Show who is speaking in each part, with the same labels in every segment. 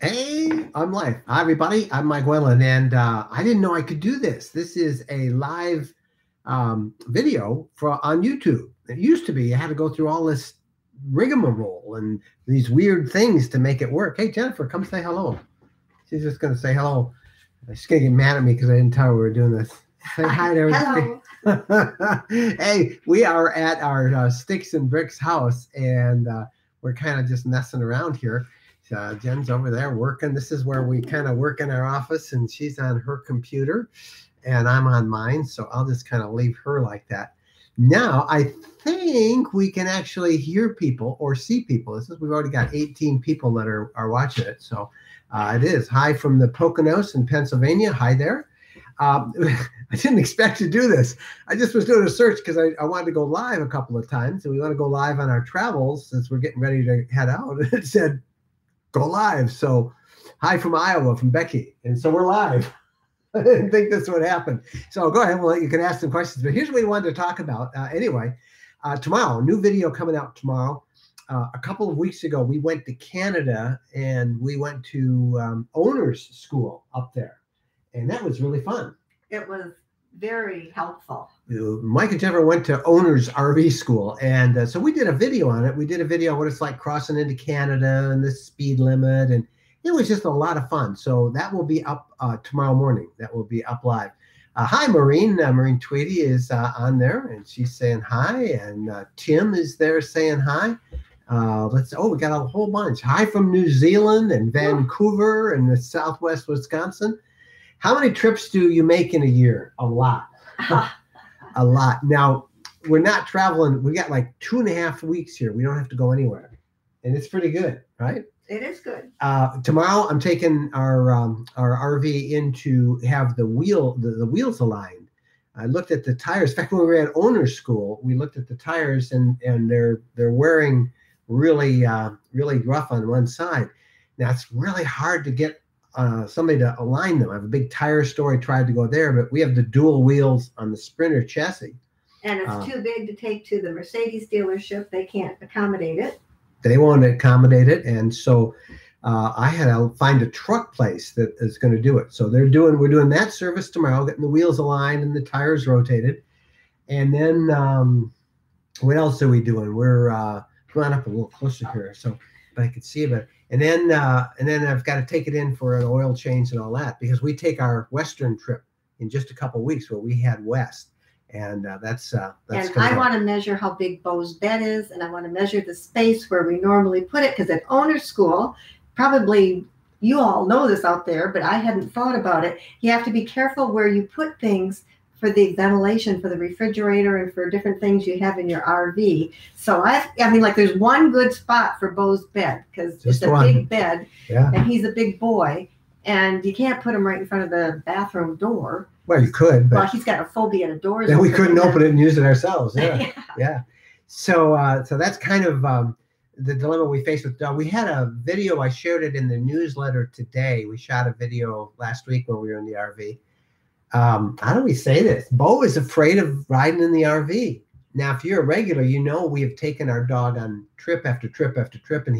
Speaker 1: Hey, I'm live. Hi, everybody. I'm Mike Whalen, and I didn't know I could do this. This is a live video on YouTube. It used to be you had to go through all this rigmarole and these weird things to make it work. Hey, Jennifer, come say hello. She's just going to say hello. She's going to get mad at me because I didn't tell her we were doing this. Say hi to everybody. Hello. Hey, we are at our Sticks and Bricks house, and we're kind of just messing around here. Jen's over there working. This is where we kind of work in our office, and she's on her computer and I'm on mine. So I'll just kind of leave her like that. Now I think we can actually hear people or see people. We've already got 18 people that are watching it. So it is. Hi from the Poconos in Pennsylvania. Hi there. I didn't expect to do this. I just was doing a search because I wanted to go live a couple of times. And we want to go live on our travels since we're getting ready to head out. It said, go live. So hi from Iowa, from Becky. And so we're live. I didn't think this would happen. So go ahead. Well, you can ask some questions. But here's what we wanted to talk about. Tomorrow, new video coming out tomorrow. A couple of weeks ago, we went to Canada and we went to owners school up there. And that was really fun.
Speaker 2: It was very helpful.
Speaker 1: Mike and Jennifer went to owners RV school, and so we did a video on it. We did a video on what it's like crossing into Canada and the speed limit, and it was just a lot of fun. So that will be up tomorrow morning. That will be up live. Hi, Maureen. Maureen Tweedy is on there, and she's saying hi, and Tim is there saying hi. We got a whole bunch. Hi from New Zealand and Vancouver and the Southwest Wisconsin. How many trips do you make in a year? A lot. A lot. Now, we're not traveling. We got like 2.5 weeks here. We don't have to go anywhere. And it's pretty good, right?
Speaker 2: It is good.
Speaker 1: Tomorrow, I'm taking our RV in to have the wheels aligned. I looked at the tires. In fact, when we were at owner's school, we looked at the tires, and they're wearing really rough on one side. Now, it's really hard to get somebody to align them. I have a big tire store. I tried to go there, but we have the dual wheels on the Sprinter chassis.
Speaker 2: And it's too big to take to the Mercedes dealership. They can't accommodate it.
Speaker 1: They won't accommodate it. And so I had to find a truck place that is going to do it. So we're doing that service tomorrow, getting the wheels aligned and the tires rotated. And then what else are we doing? We're going up a little closer here so I can see it. And then I've got to take it in for an oil change and all that, because we take our Western trip in just a couple of weeks where we head west, and that's. And
Speaker 2: I want to measure how big Bo's bed is, and I want to measure the space where we normally put it, because at owner's school, probably you all know this out there, but I hadn't thought about it. You have to be careful where you put things for the ventilation, for the refrigerator, and for different things you have in your RV. So there's one good spot for Bo's bed, because it's a big bed, and he's a big boy, and you can't put him right in front of the bathroom door.
Speaker 1: Well, you could, but
Speaker 2: he's got a phobia to doors.
Speaker 1: Then we couldn't open it and use it ourselves. Yeah. So that's kind of the dilemma we face with Doug. We had a video. I shared it in the newsletter today. We shot a video last week when we were in the RV. How do we say this? Bo is afraid of riding in the RV. Now, if you're a regular, we have taken our dog on trip after trip after trip, and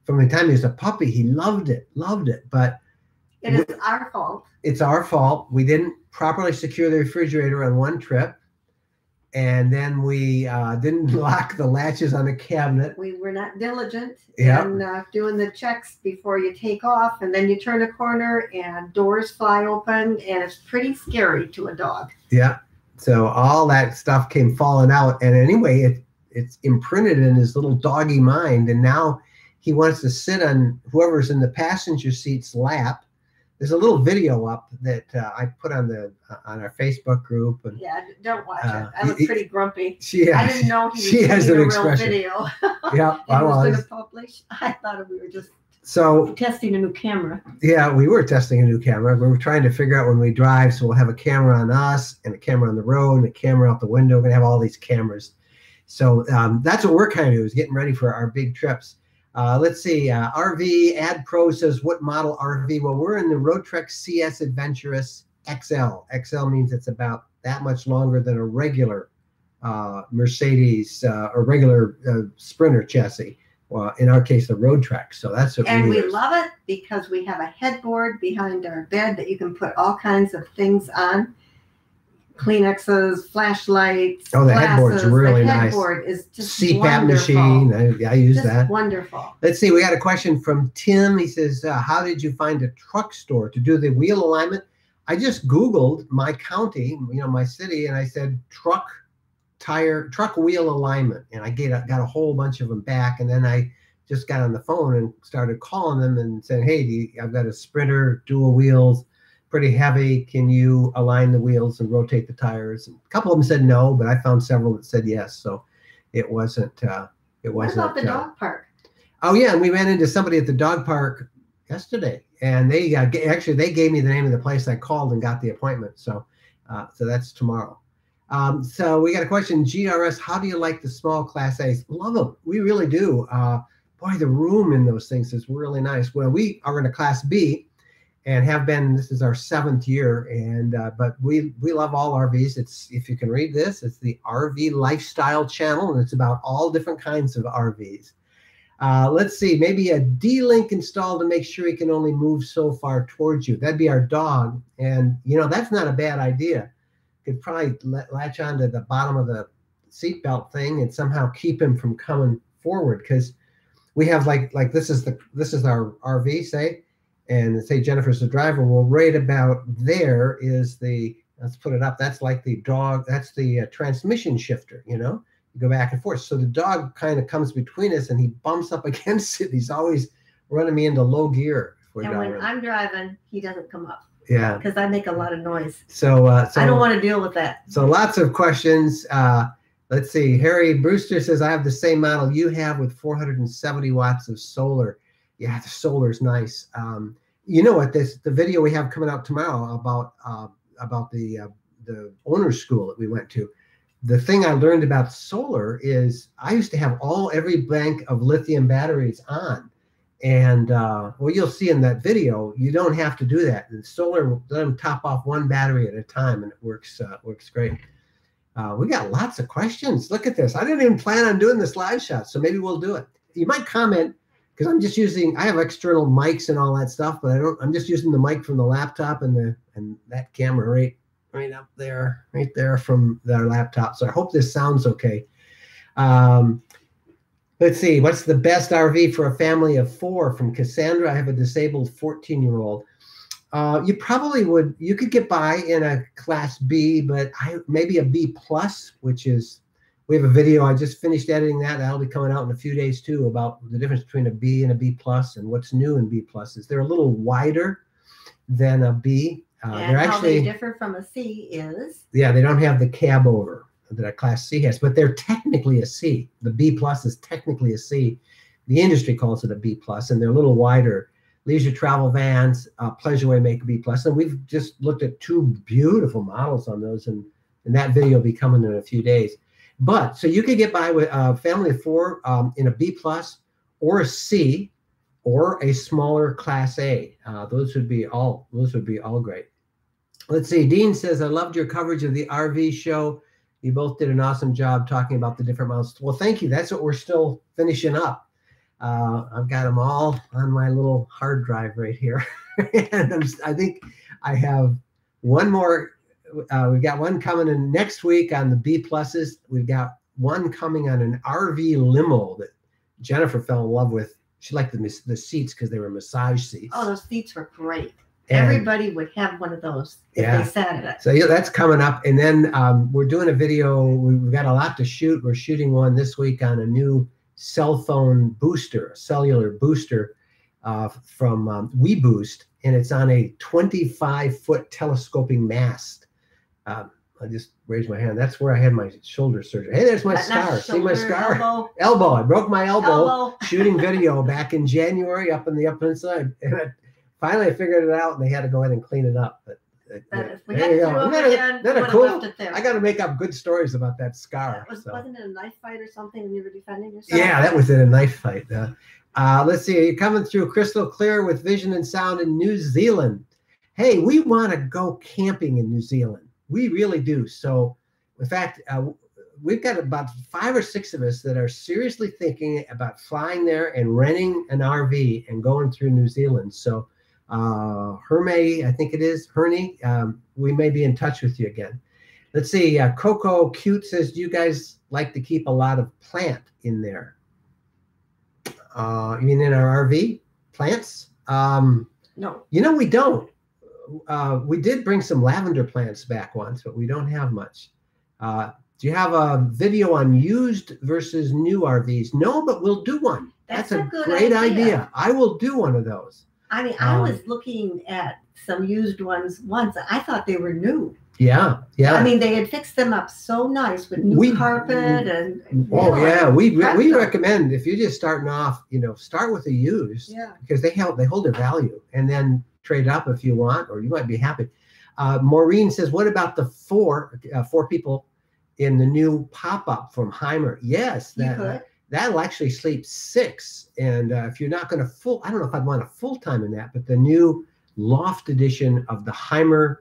Speaker 1: from the time he was a puppy, he loved it. But
Speaker 2: it is our fault.
Speaker 1: It's our fault. We didn't properly secure the refrigerator on one trip, and then we didn't lock the latches on the cabinet.
Speaker 2: We were not diligent in doing the checks before you take off, and then you turn a corner and doors fly open, and it's pretty scary to a dog.
Speaker 1: Yeah. So all that stuff came falling out, and anyway, it's imprinted in his little doggy mind, and now he wants to sit on whoever's in the passenger seat's lap. There's a little video up that I put on our Facebook group. And,
Speaker 2: don't watch it. I was pretty grumpy.
Speaker 1: I
Speaker 2: didn't know he was doing a real video.
Speaker 1: Yeah,
Speaker 2: I was going to publish. I thought we were just testing a new camera.
Speaker 1: Yeah, we were testing a new camera. We were trying to figure out when we drive, so we'll have a camera on us and a camera on the road and a camera out the window. We're going to have all these cameras. So that's what we're kind of doing, is getting ready for our big trips. Let's see. RV Ad Pro says, what model RV? Well, we're in the Roadtrek CS Adventurous XL. XL means it's about that much longer than a regular Mercedes or regular Sprinter chassis. well, in our case, a road track. So that's what
Speaker 2: And
Speaker 1: really
Speaker 2: we love it because we have a headboard behind our bed that you can put all kinds of things on. Kleenexes, flashlights,
Speaker 1: Oh, the
Speaker 2: glasses.
Speaker 1: headboard's really nice.
Speaker 2: The headboard is just
Speaker 1: CPAP
Speaker 2: wonderful.
Speaker 1: machine. I use
Speaker 2: Just
Speaker 1: that.
Speaker 2: wonderful.
Speaker 1: Let's see. We got a question from Tim. He says, how did you find a truck store to do the wheel alignment? I just Googled my county, my city, and I said truck wheel alignment. And I got a whole bunch of them back. And then I just got on the phone and started calling them and said, hey, I've got a Sprinter, dual wheels, pretty heavy. Can you align the wheels and rotate the tires? And a couple of them said no, but I found several that said yes. So it wasn't.
Speaker 2: What about the dog park?
Speaker 1: Oh yeah, and we ran into somebody at the dog park yesterday, and they gave me the name of the place. I called and got the appointment. So that's tomorrow. So we got a question. GRS, how do you like the small Class A's? Love them. We really do. Boy, the room in those things is really nice. Well, we are in a Class B. And have been. This is our 7th year, and but we love all RVs. It's, if you can read this, it's the RV Lifestyle Channel, and it's about all different kinds of RVs. Let's see, maybe a D-Link installed to make sure he can only move so far towards you. That'd be our dog, and that's not a bad idea. Could probably latch onto the bottom of the seatbelt thing and somehow keep him from coming forward, because we have like this is our RV, say. And say Jennifer's the driver. Well, right about there is let's put it up. That's like the dog. That's the transmission shifter. You go back and forth. So the dog kind of comes between us, and he bumps up against it. He's always running me into low gear.
Speaker 2: And when I'm driving, he doesn't come up.
Speaker 1: Yeah.
Speaker 2: Because I make a lot of noise.
Speaker 1: So I
Speaker 2: don't want to deal with that.
Speaker 1: So lots of questions. Let's see. Harry Brewster says, I have the same model you have with 470 watts of solar. Yeah, the solar's nice. You know what? The video we have coming out tomorrow about the owner's school that we went to. The thing I learned about solar is I used to have every bank of lithium batteries on, and well, you'll see in that video you don't have to do that. And solar will let them top off one battery at a time, and it works great. We got lots of questions. Look at this. I didn't even plan on doing this live shot, so maybe we'll do it. You might comment, because I have external mics and all that stuff, but I'm just using the mic from the laptop and that camera right up there, right there from our laptop. So I hope this sounds okay. Let's see, what's the best RV for a family of 4? From Cassandra. I have a disabled 14-year-old. You could get by in a Class B, but maybe a B plus, which is, we have a video. I just finished editing that. That'll be coming out in a few days too, about the difference between a B and a B plus and what's new in B pluses. They're a little wider than a B.
Speaker 2: And how they differ from a C is?
Speaker 1: Yeah, they don't have the cab over that a Class C has, but they're technically a C. The B plus is technically a C. The industry calls it a B plus, and they're a little wider. Leisure travel vans, Pleasureway make a B plus, and we've just looked at 2 beautiful models on those, and that video will be coming in a few days. But so you could get by with a family of 4 in a B plus or a C or a smaller Class A. Those would be all great. Let's see. Dean says, I loved your coverage of the RV show. You both did an awesome job talking about the different models. Well, thank you. That's what we're still finishing up. I've got them all on my little hard drive right here. And I think I have one more. We've got one coming in next week on the B pluses. We've got one coming on an RV limo that Jennifer fell in love with. She liked the seats because they were massage seats.
Speaker 2: Oh, those seats were great. And everybody would have one of those if they sat in it.
Speaker 1: So yeah, that's coming up. And then we're doing a video. We've got a lot to shoot. We're shooting one this week on a new cell phone booster, a cellular booster from WeBoost. And it's on a 25-foot telescoping mast. I just raised my hand. That's where I had my shoulder surgery. Hey, there's my scar. See my scar? Elbow. I broke my elbow shooting video back in January up in the Upper Peninsula. And finally I figured it out, and they had to go in and clean it up. But there you go. I got to make up good stories about that scar.
Speaker 2: Wasn't it a knife fight or something when you were defending yourself?
Speaker 1: Yeah, that was in a knife fight. Let's see. You're coming through crystal clear with vision and sound in New Zealand. Hey, we want to go camping in New Zealand. We really do. So, in fact, we've got about 5 or 6 of us that are seriously thinking about flying there and renting an RV and going through New Zealand. So Hermé, I think it is, Herney, we may be in touch with you again. Let's see, Coco Cute says, do you guys like to keep a lot of plant in there? You mean in our RV? Plants?
Speaker 2: No.
Speaker 1: You know, we don't. We did bring some lavender plants back once, but we don't have much. Do you have a video on used versus new RVs? No, but we'll do one. That's a great idea. I will do one of those.
Speaker 2: I mean, I was looking at some used ones once. I thought they were new.
Speaker 1: Yeah, yeah.
Speaker 2: I mean, they had fixed them up so nice with new carpet and.
Speaker 1: We recommend, if you're just starting off, start with a used, because they hold their value, and then trade up if you want, or you might be happy. Maureen says, what about the four people in the new pop-up from Heimer? Yes, that'll actually sleep 6. And if you're not going to I don't know if I'd want a full-time in that, but the new loft edition of the Heimer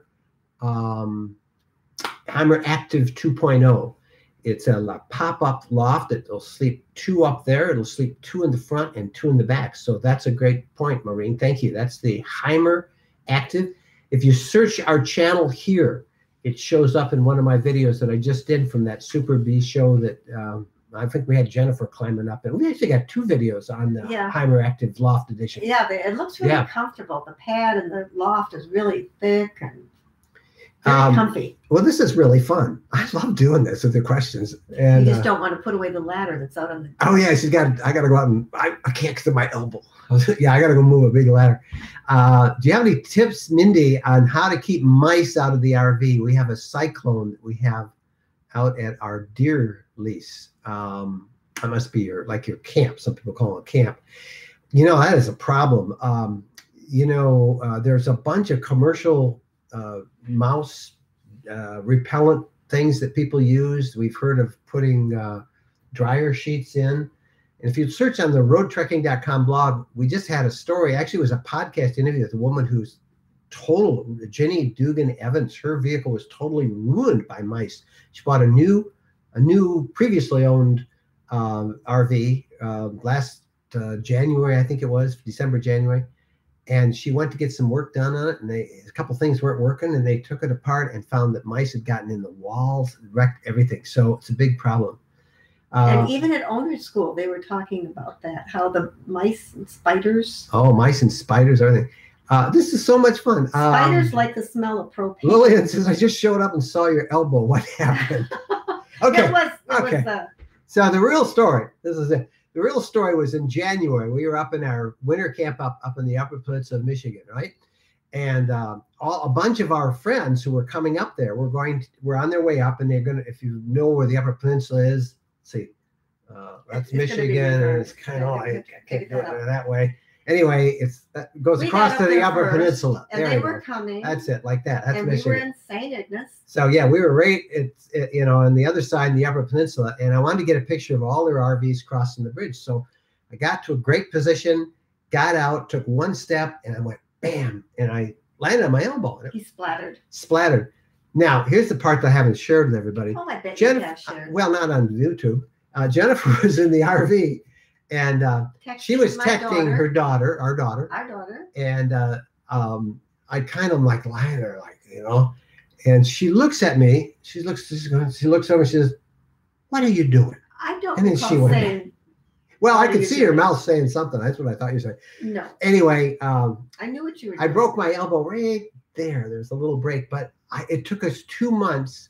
Speaker 1: Active 2.0. It's a pop-up loft. It'll sleep 2 up there. It'll sleep 2 in the front and 2 in the back. So that's a great point, Maureen. Thank you. That's the Heimer Active. If you search our channel here, it shows up in one of my videos that I just did from that Super Bee show that I think we had Jennifer climbing up. And we actually got 2 videos on the Heimer Active Loft Edition.
Speaker 2: Yeah, it looks really comfortable. The pad and the loft is really thick and very comfy.
Speaker 1: Well, this is really fun. I love doing this with the questions. And
Speaker 2: you just don't want to put away the ladder that's out on the.
Speaker 1: Oh yeah, I got to go out and I can't because of my elbow. Yeah, I got to go move a big ladder. Do you have any tips, Mindy, on how to keep mice out of the RV? We have a cyclone that we have out at our deer lease. That must be your camp. Some people call it camp. That is a problem. There's a bunch of commercial mouse repellent things that people use. We've heard of putting dryer sheets in. And if you search on the roadtrekking.com blog, we just had a story. Actually, it was a podcast interview with a woman who's Jenny Dugan Evans. Her vehicle was totally ruined by mice. She bought a new previously owned RV last January, I think it was, December, January. And she went to get some work done on it, and a couple things weren't working, and they took it apart and found that mice had gotten in the walls, wrecked everything. So it's a big problem.
Speaker 2: And even at owner's school, they were talking about that, how the mice and spiders.
Speaker 1: Oh, mice and spiders, everything. This is so much fun.
Speaker 2: Spiders like the smell of propane.
Speaker 1: Lillian says, I just showed up and saw your elbow. What happened? Okay. So the real story, this is it. The real story was in January. We were up in our winter camp up in the Upper Peninsula of Michigan, right? And a bunch of our friends who were coming up there, we're on their way up, and they're going to, if you know where the Upper Peninsula is, that's Michigan, and it's kind of, I can't do it that way. Anyway, it goes across to the Upper Peninsula.
Speaker 2: And they were coming.
Speaker 1: That's it, like that. That's
Speaker 2: and
Speaker 1: Michigan.
Speaker 2: We were in St. Ignace.
Speaker 1: So yeah, we were right, on the other side in the Upper Peninsula, and I wanted to get a picture of all their RVs crossing the bridge. So I got to a great position, got out, took one step, and I went bam, and I landed on my elbow.
Speaker 2: He splattered.
Speaker 1: Splattered. Now here's the part that I haven't shared with everybody.
Speaker 2: Oh, I bet you have shared.
Speaker 1: Well, not on YouTube. Jennifer was in the RV. And she was texting our daughter. And I kind of lying there, and she looks at me. She looks over and she says, "What are you doing?"
Speaker 2: I don't.
Speaker 1: And then she went saying, well, I could see her mouth saying something. That's what I thought you were saying.
Speaker 2: No.
Speaker 1: Anyway,
Speaker 2: I knew what you were doing.
Speaker 1: I broke my elbow right there. There's a little break, but it took us 2 months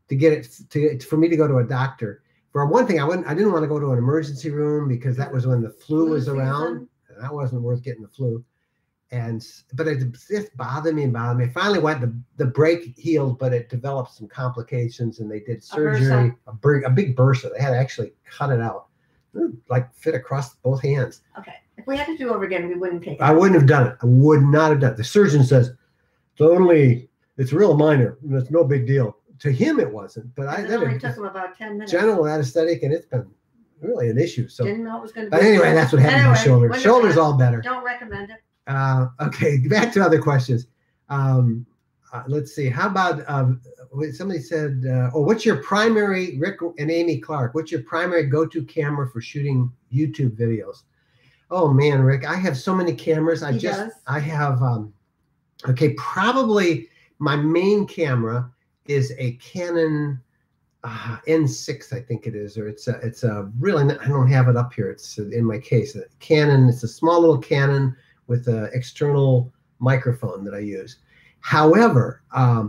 Speaker 1: to get it for me to go to a doctor. For one thing, I didn't want to go to an emergency room because that was when the flu was around. And that wasn't worth getting the flu. But it just bothered me. Finally the break healed, but it developed some complications, and they did surgery, a big bursa. They had to actually cut it out. It would, fit across both hands.
Speaker 2: Okay. If we had to do over again, we wouldn't take it.
Speaker 1: I wouldn't have done it. I would not have done it. The surgeon says, it's real minor. It's no big deal. To him, it wasn't, but
Speaker 2: it only took him about 10 minutes.
Speaker 1: General anesthetic, and it's been really an issue. So,
Speaker 2: didn't know it was going to be.
Speaker 1: But anyway, that's what happened to my shoulder. Shoulder's all better.
Speaker 2: Don't recommend it.
Speaker 1: Okay, back to other questions. Let's see. How about somebody said, oh, what's your primary, Rick and Amy Clark, what's your primary go-to camera for shooting YouTube videos? Oh man, Rick, I have so many cameras. I have, okay, probably my main camera is a Canon N6, I think it is, or it's a really, I don't have it up here. It's in my case. A Canon, it's a small little Canon with an external microphone that I use. However, I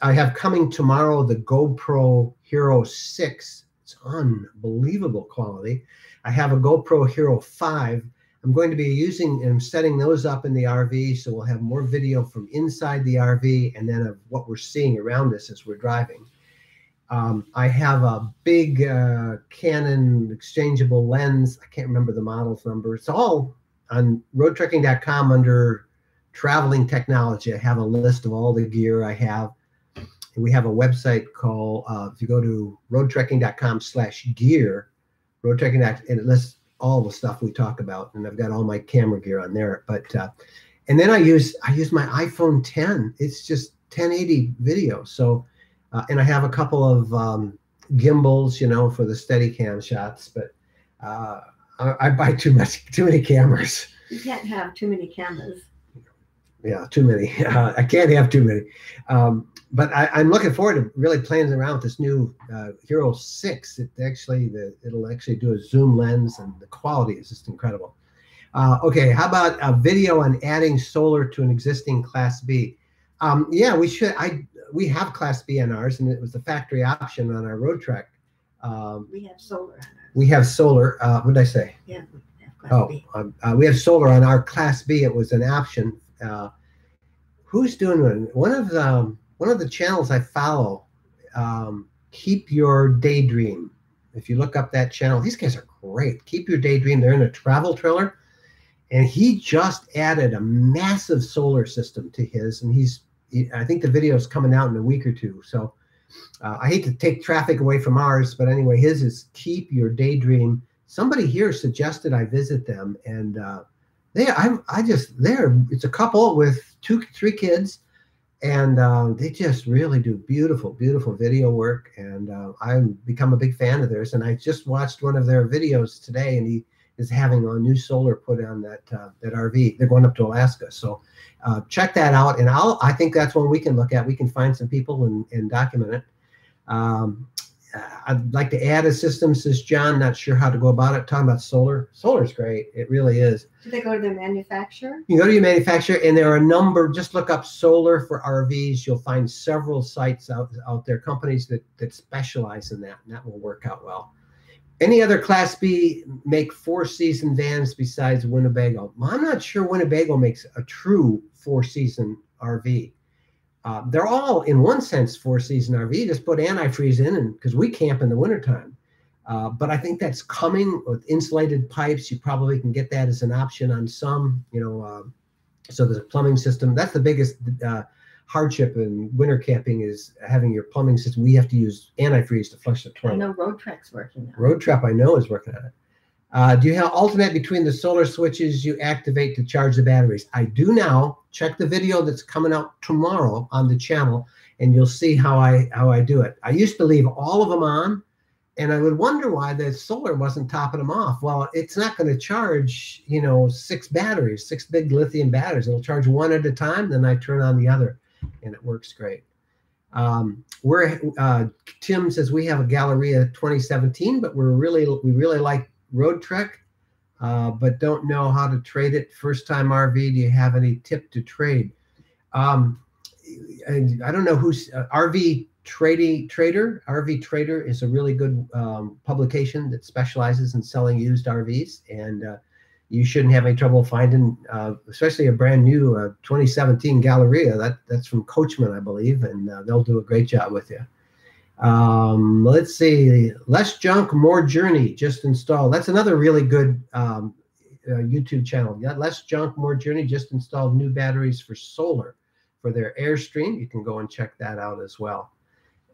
Speaker 1: have coming tomorrow the GoPro Hero 6. It's unbelievable quality. I have a GoPro Hero 5. I'm going to be using and I'm setting those up in the RV, so we'll have more video from inside the RV and then of what we're seeing around us as we're driving. I have a big Canon exchangeable lens. I can't remember the model's number. It's all on roadtrekking.com under traveling technology. I have a list of all the gear I have. And we have a website called, if you go to roadtrekking.com/gear, roadtrekking.com, and it lists all the stuff we talk about. And I've got all my camera gear on there. But and then I use my iPhone 10. It's just 1080 video. So, and I have a couple of gimbals, you know, for the Steadicam shots. But I buy too many cameras.
Speaker 2: You can't have too many cameras.
Speaker 1: Yeah, too many. I can't have too many. But I'm looking forward to really playing around with this new Hero 6. It'll actually do a zoom lens, and the quality is just incredible. Okay, how about a video on adding solar to an existing Class B? Yeah, we should. We have Class B on ours, and it was the factory option on our Road Trek.
Speaker 2: We have solar on ours. We
Speaker 1: have solar. What did I say?
Speaker 2: Yeah, we have Class B.
Speaker 1: We have solar on our Class B. It was an option. Who's doing one? One of the channels I follow, Keep Your Daydream. If you look up that channel, these guys are great. Keep Your Daydream. They're in a travel trailer, and he just added a massive solar system to his, and I think the video is coming out in a week or two. So I hate to take traffic away from ours, but anyway, his is Keep Your Daydream. Somebody here suggested I visit them, and it's a couple with 2-3 kids. And they just really do beautiful, beautiful video work. And I've become a big fan of theirs. And I just watched one of their videos today, and he is having a new solar put on that RV. They're going up to Alaska. So check that out. And I think that's one we can look at. We can find some people and document it. I'd like to add a system, says John. Not sure how to go about it. Talking about solar. Solar is great. It really is.
Speaker 2: Should they go to their manufacturer?
Speaker 1: You go to your manufacturer, and there are a number. Just look up solar for RVs. You'll find several sites out there, companies that specialize in that, and that will work out well. Any other Class B make 4-season vans besides Winnebago? Well, I'm not sure Winnebago makes a true 4-season RV. They're all, in one sense, 4-season RV. Just put antifreeze in, and because we camp in the wintertime. But I think that's coming with insulated pipes. You probably can get that as an option on some, so there's a plumbing system. That's the biggest hardship in winter camping, is having your plumbing system. We have to use antifreeze to flush the toilet.
Speaker 2: I know Road Trek's working on it.
Speaker 1: Road Trek, I know, is working on it. Do you have alternate between the solar switches you activate to charge the batteries? I do now. Check the video that's coming out tomorrow on the channel, and you'll see how I do it. I used to leave all of them on, and I would wonder why the solar wasn't topping them off. Well, it's not going to charge, 6 batteries, 6 big lithium batteries. It'll charge one at a time, then I turn on the other, and it works great. Tim says we have a Galleria 2017, but we really like Road Trek, but don't know how to trade it. First time RV. Do you have any tip to trade? I don't know who's RV Trader. RV Trader is a really good publication that specializes in selling used RVs, and you shouldn't have any trouble finding, especially a brand new 2017 Galleria. That's from Coachman, I believe, and they'll do a great job with you. Let's see, Less Junk, More Journey, just installed. That's another really good YouTube channel. Yeah, Less Junk, More Journey just installed new batteries for solar for their Airstream. You can go and check that out as well.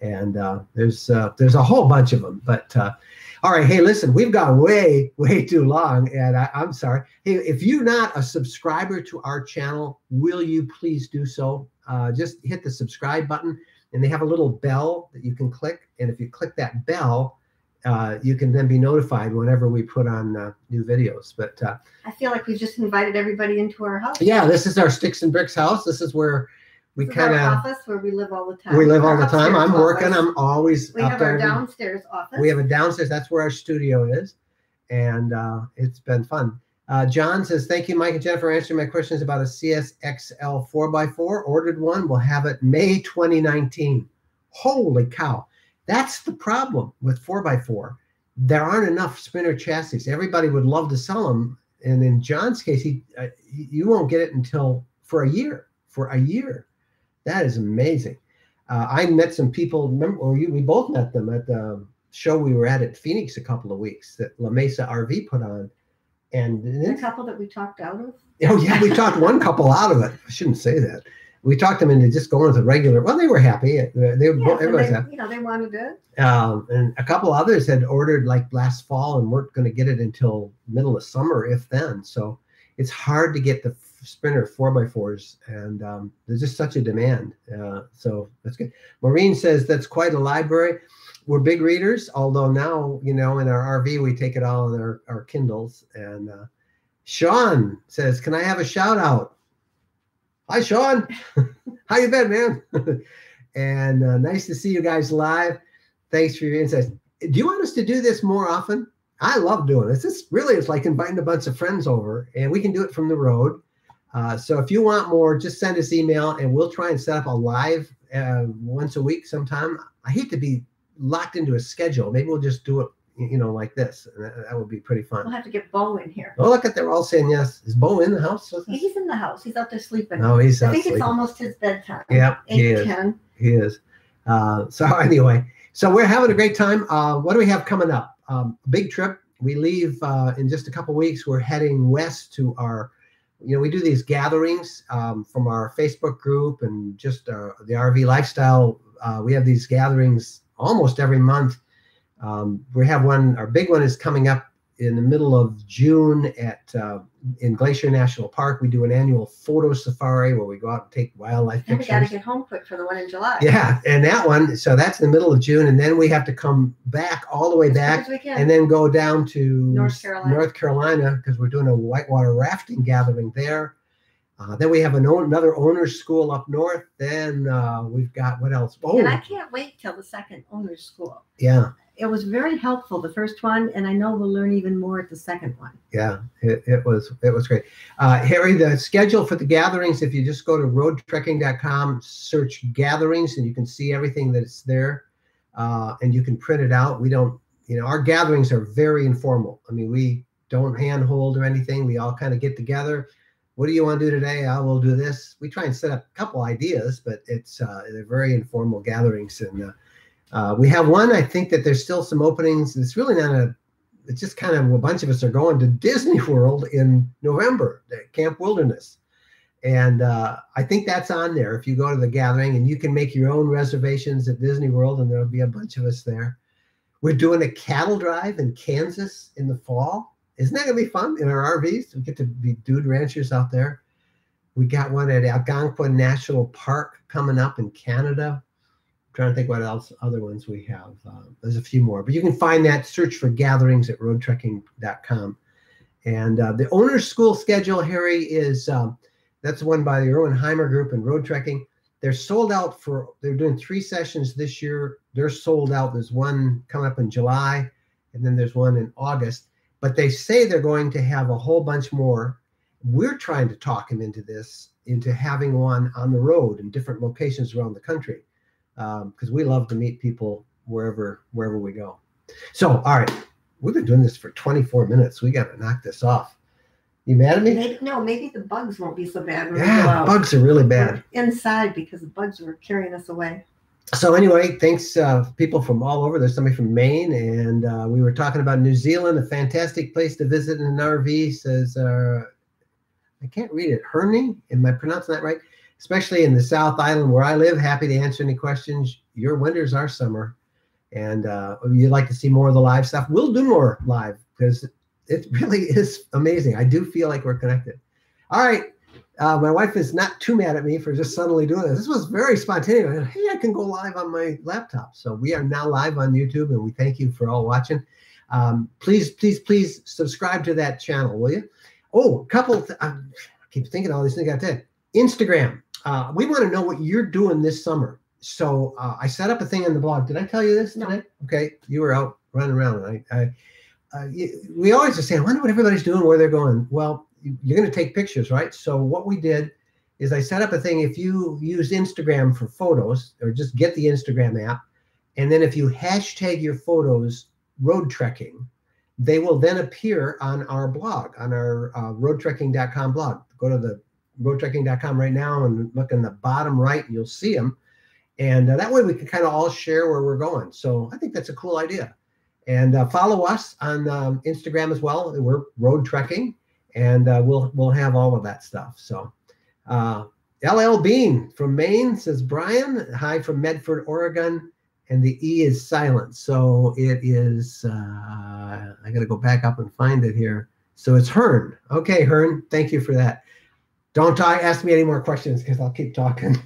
Speaker 1: And there's a whole bunch of them. But all right, hey, listen, we've gone way too long, and I'm sorry. Hey, if you're not a subscriber to our channel, will you please do so? Just hit the subscribe button. and they have a little bell that you can click. And if you click that bell, you can then be notified whenever we put on new videos. But
Speaker 2: I feel like we just invited everybody into our house.
Speaker 1: yeah, this is our Sticks and Bricks house. This is where we kind of
Speaker 2: office where we live all the time.
Speaker 1: We live all the time. I'm working. I'm always.
Speaker 2: We have our downstairs office.
Speaker 1: We have a downstairs. That's where our studio is, and it's been fun. John says, "Thank you, Mike and Jennifer, for answering my questions about a CSXL 4x4. Ordered one. We'll have it May 2019. Holy cow! That's the problem with 4x4. There aren't enough spinner chassis. Everybody would love to sell them, and in John's case, you won't get it until for a year. For a year." That is amazing. I met some people, we both met them at the show we were at Phoenix a couple of weeks that La Mesa RV put on. And
Speaker 2: the couple that we talked out of?
Speaker 1: Oh, yeah, we talked one couple out of it. I shouldn't say that. We talked them into just going with a regular. Well, they were happy. Everybody's happy.
Speaker 2: They wanted it.
Speaker 1: And a couple others had ordered like last fall and weren't going to get it until middle of summer, if then. So it's hard to get the spinner 4x4s, and there's just such a demand. So that's good. Maureen says that's quite a library. We're big readers, although now, in our RV, we take it all on our Kindles. And Sean says, can I have a shout out? Hi, Sean. How you been, man? And nice to see you guys live. Thanks for your insights. Do you want us to do this more often? I love doing this. It's like inviting a bunch of friends over, and we can do it from the road. So if you want more, just send us email, and we'll try and set up a live once a week sometime. I hate to be locked into a schedule. Maybe we'll just do it, like this. And that would be pretty fun.
Speaker 2: We'll have to get Bo in here.
Speaker 1: Oh, look at, they're all saying yes. Is Bo in the house?
Speaker 2: He's in the house. He's out there sleeping.
Speaker 1: Oh, he's out
Speaker 2: I think
Speaker 1: sleeping.
Speaker 2: It's almost his bedtime.
Speaker 1: Yeah, he is.
Speaker 2: 8:10.
Speaker 1: He is. So anyway, so we're having a great time. What do we have coming up? Big trip. We leave in just a couple weeks. We're heading west to our, we do these gatherings from our Facebook group and just the RV lifestyle. We have these gatherings almost every month. We have one, our big one is coming up in the middle of June in Glacier National Park. We do an annual photo safari where we go out and take wildlife pictures.
Speaker 2: We got to get home quick for the one in July.
Speaker 1: Yeah, and that one, so that's in the middle of June, and then we have to come back all the way back and then go down to North Carolina because we're doing a whitewater rafting gathering there. Then we have another owner's school up north. Then we've got, what else? Oh,
Speaker 2: and I can't wait till the second owner's school.
Speaker 1: Yeah.
Speaker 2: It was very helpful, the first one, and I know we'll learn even more at the second one.
Speaker 1: Yeah, it was great. Harry, the schedule for the gatherings, if you just go to roadtrekking.com, search gatherings, and you can see everything that's there, and you can print it out. We don't, our gatherings are very informal. I mean, we don't handhold or anything. We all kind of get together. What do you want to do today? I will do this. We try and set up a couple ideas, but they're very informal gatherings. And we have one, I think that there's still some openings. It's really not it's just kind of a bunch of us are going to Disney World in November, Camp Wilderness. And I think that's on there if you go to the gathering, and you can make your own reservations at Disney World, and there'll be a bunch of us there. We're doing a cattle drive in Kansas in the fall. Isn't that going to be fun in our RVs? We get to be dude ranchers out there. We got one at Algonquin National Park coming up in Canada. I'm trying to think what else, other ones we have. There's a few more, but you can find that, search for gatherings at roadtrekking.com. And the owner's school schedule, Harry, is that's one by the Erwin Heimer Group and Road Trekking. They're sold out they're doing 3 sessions this year. They're sold out. There's one coming up in July, and then there's one in August. But they say they're going to have a whole bunch more. We're trying to talk them into having one on the road in different locations around the country, because we love to meet people wherever we go. So, all right, we've been doing this for 24 minutes. We got to knock this off. You mad at me?
Speaker 2: Maybe the bugs won't be so bad.
Speaker 1: Yeah, bugs are really bad.
Speaker 2: We're inside because the bugs were carrying us away.
Speaker 1: So anyway, thanks people from all over. There's somebody from Maine, and we were talking about New Zealand, a fantastic place to visit in an RV, says, I can't read it, Herning, am I pronouncing that right? Especially in the South Island where I live, happy to answer any questions. Your winter's our summer, and you'd like to see more of the live stuff. We'll do more live because it really is amazing. I do feel like we're connected. All right, My wife is not too mad at me for just suddenly doing this. This was very spontaneous. Hey, I can go live on my laptop. So we are now live on YouTube, and we thank you for all watching. Please subscribe to that channel, will you? Oh, I keep thinking all these things I did. Instagram. We want to know what you're doing this summer. So I set up a thing in the blog. Did I tell you this today? Okay, you were out running around. We always just say, I wonder what everybody's doing, where they're going. Well, you're going to take pictures, right? So what we did is I set up a thing. If you use Instagram for photos, or just get the Instagram app, and then if you hashtag your photos road trekking, they will then appear on our blog, on our roadtrekking.com blog. Go to the roadtrekking.com right now and look in the bottom right, and you'll see them. And that way we can kind of all share where we're going. So I think that's a cool idea. And follow us on Instagram as well. We're Road Trekking, and we'll have all of that stuff. So LL Bean from Maine says, Brian, hi from Medford, Oregon, and the E is silent. So it is, I got to go back up and find it here. So it's Hearn. Okay, Hearn, thank you for that. Don't ask me any more questions because I'll keep talking.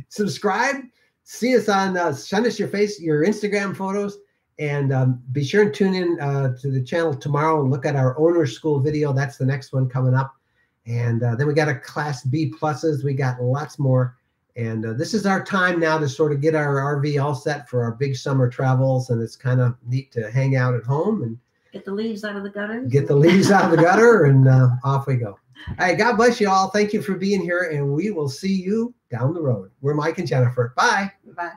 Speaker 1: Subscribe. See us on, send us your Instagram photos. And be sure and tune in to the channel tomorrow and look at our owner school video. That's the next one coming up. And then we got a Class B pluses. We got lots more. And this is our time now to sort of get our RV all set for our big summer travels. And it's kind of neat to hang out at home and
Speaker 2: get the leaves out of the gutter.
Speaker 1: Get the leaves out of the gutter, and off we go. All right, God bless you all. Thank you for being here, and we will see you down the road. We're Mike and Jennifer. Bye.
Speaker 2: Bye.